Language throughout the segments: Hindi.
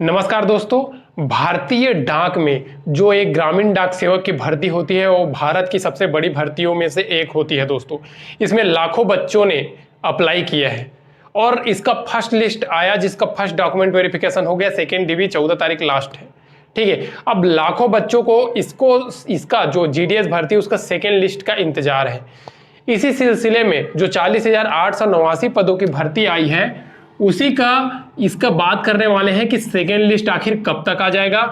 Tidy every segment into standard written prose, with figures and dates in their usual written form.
नमस्कार दोस्तों। भारतीय डाक में जो एक ग्रामीण डाक सेवक की भर्ती होती है वो भारत की सबसे बड़ी भर्तियों में से एक होती है दोस्तों। इसमें लाखों बच्चों ने अप्लाई किया है और इसका फर्स्ट लिस्ट आया जिसका फर्स्ट डॉक्यूमेंट वेरिफिकेशन हो गया। सेकेंड डीवी 14 तारीख लास्ट है। ठीक है, अब लाखों बच्चों को इसका जो जीडीएस भर्ती उसका सेकेंड लिस्ट का इंतजार है। इसी सिलसिले में जो 40,889 पदों की भर्ती आई है उसी का इसका बात करने वाले हैं कि सेकेंड लिस्ट आखिर कब तक आ जाएगा,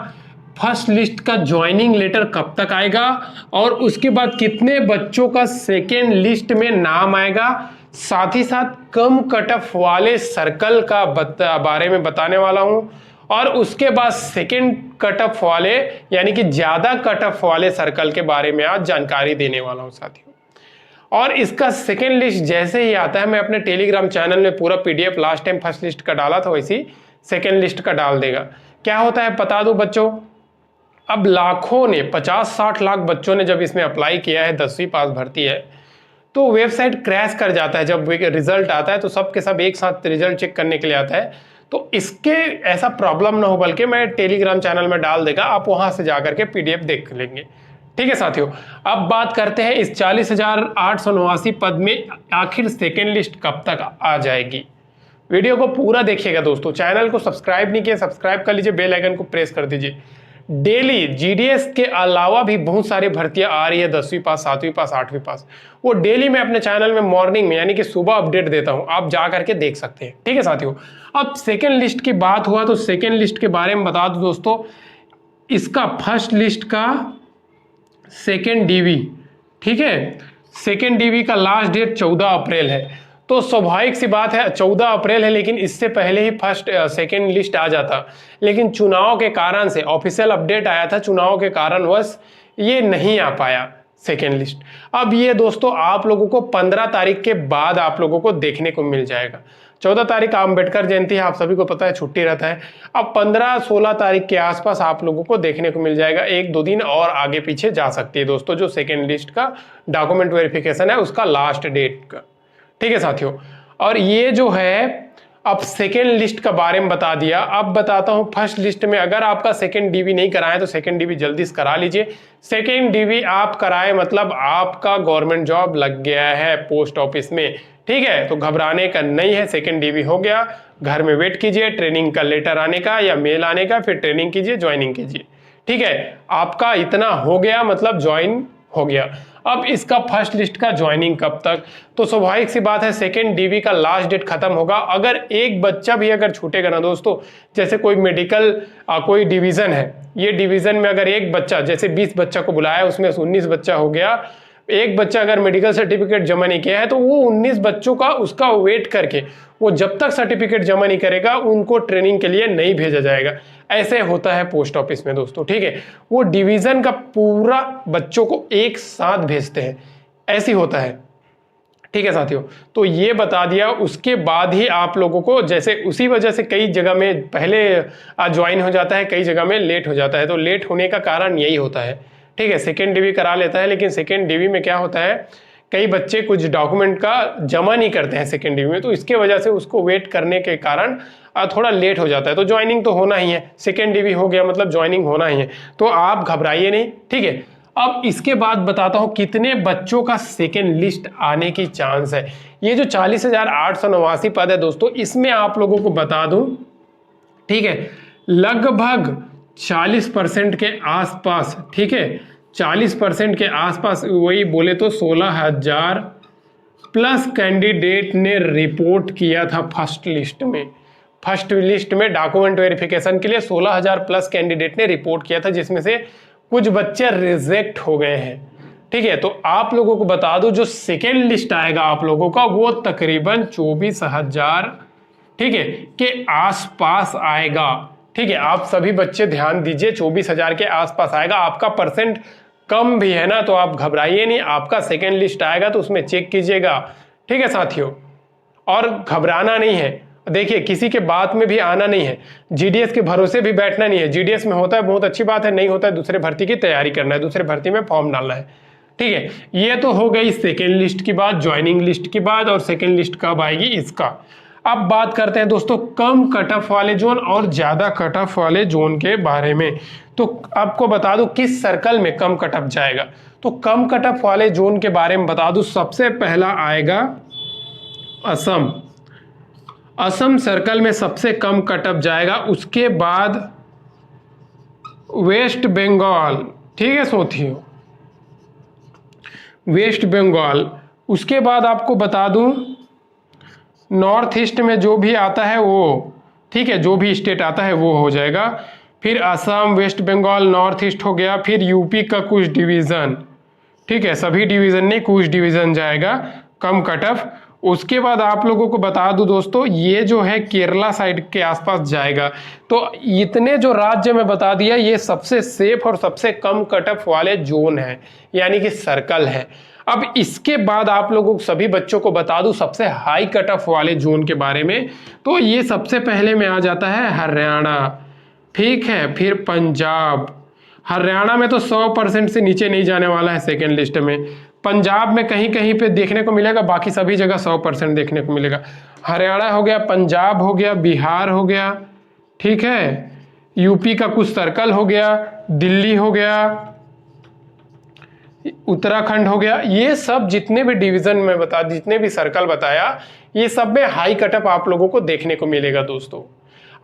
फर्स्ट लिस्ट का ज्वाइनिंग लेटर कब तक आएगा और उसके बाद कितने बच्चों का सेकेंड लिस्ट में नाम आएगा। साथ ही साथ कम कट ऑफ वाले सर्कल का बारे में बताने वाला हूं और उसके बाद सेकेंड कट ऑफ वाले यानी कि ज्यादा कट ऑफ वाले सर्कल के बारे में आज जानकारी देने वाला हूं साथियों। और इसका सेकेंड लिस्ट जैसे ही आता है मैं अपने टेलीग्राम चैनल में पूरा PDF last time first list का डाला था वैसी सेकेंड लिस्ट का डाल देगा। क्या होता है बता दूं बच्चों, अब लाखों ने 50-60 लाख बच्चों ने जब इसमें अप्लाई किया है, 10वीं पास भर्ती है, तो वेबसाइट क्रैश कर जाता है। जब रिजल्ट आता है तो सब के सब एक साथ रिजल्ट चेक करने के लिए आता है। तो इसके ऐसा प्रॉब्लम ना हो बल्कि मैं टेलीग्राम चैनल में डाल देगा, आप वहां से जाकर के पीडीएफ देख लेंगे। ठीक है साथियों, अब बात करते हैं इस 40,889 पद में आखिर सेकेंड लिस्ट कब तक आ जाएगी। वीडियो को पूरा देखिएगा दोस्तों। चैनल को सब्सक्राइब नहीं किया सब्सक्राइब कर लीजिए, बेल आइकन को प्रेस कर दीजिए। डेली जीडीएस के अलावा भी बहुत सारी भर्तियां आ रही है, 10वीं पास, 7वीं पास, 8वीं पास, वो डेली मैं अपने चैनल में मॉर्निंग में यानी कि सुबह अपडेट देता हूं, आप जा करके देख सकते हैं। ठीक है साथियों, अब सेकेंड लिस्ट की बात हुआ तो सेकेंड लिस्ट के बारे में बता दूं दोस्तों, इसका फर्स्ट लिस्ट का सेकेंड डीवी, ठीक है, सेकेंड डीवी का लास्ट डेट 14 अप्रैल है। तो स्वाभाविक सी बात है 14 अप्रैल है, लेकिन इससे पहले ही फर्स्ट सेकेंड लिस्ट आ जाता, लेकिन चुनाव के कारण से ऑफिशियल अपडेट आया था, चुनाव के कारणवश ये नहीं आ पाया सेकेंड लिस्ट। अब ये दोस्तों आप लोगों को 15 तारीख के बाद आप लोगों को देखने को मिल जाएगा। 14 तारीख अम्बेडकर जयंती है, आप सभी को पता है, छुट्टी रहता है। अब 15-16 तारीख के आसपास आप लोगों को देखने को मिल जाएगा। 1-2 दिन और आगे पीछे जा सकती है दोस्तों जो सेकेंड लिस्ट का डॉक्यूमेंट वेरिफिकेशन है उसका लास्ट डेट का। ठीक है साथियों, और ये जो है अब सेकेंड लिस्ट का बारे में बता दिया। अब बताता हूं फर्स्ट लिस्ट में अगर आपका सेकेंड डीवी नहीं कराए तो सेकेंड डीवी जल्दी से करा लीजिए। सेकेंड डीवी आप कराए मतलब आपका गवर्नमेंट जॉब लग गया है पोस्ट ऑफिस में। ठीक है, तो घबराने का नहीं है, सेकेंड डीवी हो गया, घर में वेट कीजिए ट्रेनिंग का लेटर आने का या मेल आने का, फिर ट्रेनिंग कीजिए, ज्वाइनिंग कीजिए। ठीक है, आपका इतना हो गया मतलब ज्वाइन हो गया। अब इसका फर्स्ट लिस्ट का ज्वाइनिंग कब तक, तो स्वाभाविक सी बात है सेकेंड डीवी का लास्ट डेट खत्म होगा। अगर एक बच्चा भी अगर छूटेगा ना दोस्तों, जैसे कोई मेडिकल कोई डिवीजन है, ये डिवीजन में अगर एक बच्चा, जैसे 20 बच्चा को बुलाया उसमें 19 बच्चा हो गया, एक बच्चा अगर मेडिकल सर्टिफिकेट जमा नहीं किया है तो वो 19 बच्चों का उसका वेट करके वो जब तक सर्टिफिकेट जमा नहीं करेगा उनको ट्रेनिंग के लिए नहीं भेजा जाएगा। ऐसे होता है पोस्ट ऑफिस में दोस्तों। ठीक है, वो डिवीजन का पूरा बच्चों को एक साथ भेजते हैं, ऐसी होता है। ठीक है साथियों, तो ये बता दिया। उसके बाद ही आप लोगों को जैसे उसी वजह से कई जगह में पहले ज्वाइन हो जाता है, कई जगह में लेट हो जाता है। तो लेट होने का कारण यही होता है। ठीक है, सेकेंड डीवी करा लेता है, लेकिन सेकेंड डीवी में क्या होता है कई बच्चे कुछ डॉक्यूमेंट का जमा नहीं करते हैं सेकेंड डीवी में, तो इसके वजह से उसको वेट करने के कारण थोड़ा लेट हो जाता है। तो ज्वाइनिंग तो होना ही है, सेकेंड डीवी हो गया मतलब ज्वाइनिंग होना ही है, तो आप घबराइए नहीं। ठीक है, अब इसके बाद बताता हूं कितने बच्चों का सेकेंड लिस्ट आने की चांस है। ये जो 40,889 पद है दोस्तों, इसमें आप लोगों को बता दूं, ठीक है, लगभग 40% के आसपास, ठीक है, 40% के आसपास, वही बोले तो 16,000 प्लस कैंडिडेट ने रिपोर्ट किया था फर्स्ट लिस्ट में। फर्स्ट लिस्ट में डॉक्यूमेंट वेरिफिकेशन के लिए 16,000 प्लस कैंडिडेट ने रिपोर्ट किया था, जिसमें से कुछ बच्चे रिजेक्ट हो गए हैं। ठीक है, तो आप लोगों को बता दूं जो सेकेंड लिस्ट आएगा आप लोगों का वो तकरीबन 24,000, ठीक है, के आसपास आएगा। ठीक है, आप सभी बच्चे ध्यान दीजिए, 24,000 के आसपास आएगा। आपका परसेंट कम भी है ना तो आप घबराइए नहीं, आपका सेकेंड लिस्ट आएगा तो उसमें चेक कीजिएगा। ठीक है साथियों, और घबराना नहीं है। देखिए किसी के बात में भी आना नहीं है, जीडीएस के भरोसे भी बैठना नहीं है। जीडीएस में होता है बहुत अच्छी बात है, नहीं होता है दूसरे भर्ती की तैयारी करना है, दूसरे भर्ती में फॉर्म डालना है। ठीक है, ये तो हो गई सेकेंड लिस्ट की बात, ज्वाइनिंग लिस्ट की बात, और सेकेंड लिस्ट कब आएगी इसका। अब बात करते हैं दोस्तों कम कट ऑफ वाले जोन और ज़्यादा कट ऑफ वाले जोन के बारे में। तो आपको बता दूं किस सर्कल में कम कट ऑफ जाएगा। तो कम कट ऑफ वाले जोन के बारे में बता दूं, सबसे पहला आएगा असम। असम सर्कल में सबसे कम कट ऑफ जाएगा। उसके बाद वेस्ट बंगाल, ठीक है साथियों, वेस्ट बंगाल। उसके बाद आपको बता दूं नॉर्थ ईस्ट में जो भी आता है वो, ठीक है, जो भी स्टेट आता है वो हो जाएगा। फिर Assam, West Bengal, North East हो गया। फिर यूपी का कुछ डिवीज़न, ठीक है, सभी डिवीज़न नहीं, कुछ डिवीज़न जाएगा कम कट ऑफ। उसके बाद आप लोगों को बता दूं दोस्तों, ये जो है केरला साइड के आसपास जाएगा। तो इतने जो राज्य में बता दिया, ये सबसे सेफ और सबसे कम कट ऑफ वाले जोन है, यानी कि सर्कल है। अब इसके बाद आप लोगों को सभी बच्चों को बता दूं सबसे हाई कट ऑफ वाले जोन के बारे में। तो ये सबसे पहले में आ जाता है हरियाणा, ठीक है, फिर पंजाब। हरियाणा में तो 100% से नीचे नहीं जाने वाला है सेकेंड लिस्ट में। पंजाब में कहीं कहीं पे देखने को मिलेगा, बाकी सभी जगह 100% देखने को मिलेगा। हरियाणा हो गया, पंजाब हो गया, बिहार हो गया, ठीक है, यूपी का कुछ सर्कल हो गया, दिल्ली हो गया, उत्तराखंड हो गया। ये सब जितने भी डिवीजन में बता, जितने भी सर्कल बताया, ये सब में हाई कट ऑफ आप लोगों को देखने को मिलेगा दोस्तों।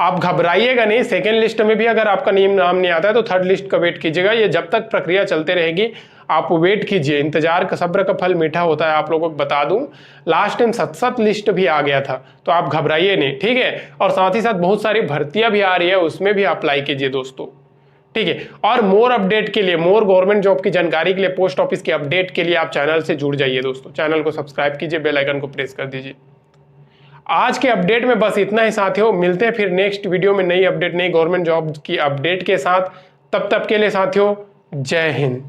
आप घबराइएगा नहीं, सेकेंड लिस्ट में भी अगर आपका नाम नहीं आता है तो थर्ड लिस्ट का वेट कीजिएगा। ये जब तक प्रक्रिया चलते रहेगी आप वेट कीजिए, इंतजार का सब्र का फल मीठा होता है। आप लोगों को बता दूं लास्ट टाइम 7 लिस्ट भी आ गया था, तो आप घबराइए नहीं, ठीक है। और साथ ही साथ बहुत सारी भर्तियां भी आ रही है, उसमें भी अप्लाई कीजिए दोस्तों, ठीक है। और मोर अपडेट के लिए, मोर गवर्नमेंट जॉब की जानकारी के लिए, पोस्ट ऑफिस के अपडेट के लिए आप चैनल से जुड़ जाइए दोस्तों। चैनल को सब्सक्राइब कीजिए, बेल आइकन को प्रेस कर दीजिए। आज के अपडेट में बस इतना ही साथियों, मिलते हैं फिर नेक्स्ट वीडियो में नई अपडेट, नई गवर्नमेंट जॉब की अपडेट के साथ। तब तक के लिए साथियों, जय हिंद।